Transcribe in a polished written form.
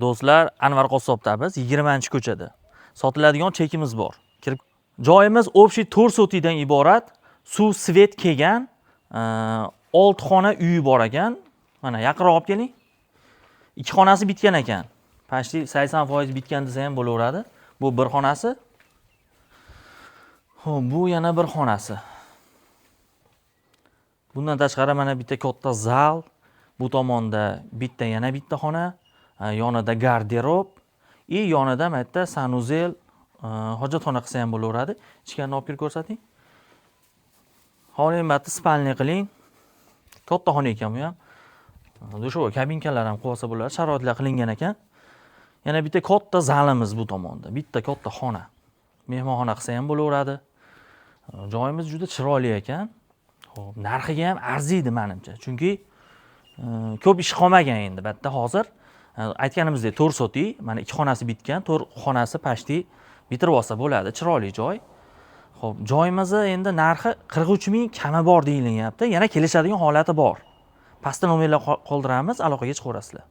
Do'stlar, Anvar qassobdamiz, 20-ko'chada. Sotiladigan chekimiz bor. Kirib joyimiz общий 4 sotidan iborat, suv, svet kelgan, 6 xona uyi bor ekan. Mana yaqinroq olib keling. 2 xonasi bitgan ekan. Почти 80% bitgan desa ham bo'laveradi. Bu bir xonasi. Xo'p, bu yana bir xonasi. Bundan tashqari mana bitta katta zal, bu tomonda bitta yana bitta xona, yonida garderob, yonida bitta sanuzel, hojatxona qilsa ham bo'laveradi. Ichkarini olib kirib ko'rsating. Xohlang bitta spalniy qiling. Katta xona ekan bu ham. Dusho kabinkalar ham qo'ysa bo'ladi, sharoitlar qilingan ekan. Yana bitta katta zalimiz bu tomonda, bitta katta xona. Mehmonxona qilsa ham bo'laveradi. Joyimiz juda chiroyli ekan. Xo'p, narxiga ham arziydi menimcha. Chunki ko'p ish qolmagan endi bitta hozir. Aytganimizdek 4 soti, mana 2 xonasi bitgan, 4 xonasi почти bitirib olsa bo'ladi. Chiroyli joy. Xo'p, joyimizni endi narxi 43 ming kami bor deyilyapti. Yana kelishadigan holati bor. Pastda nomerlar qoldiramiz, aloqaga chiqaverasizlar.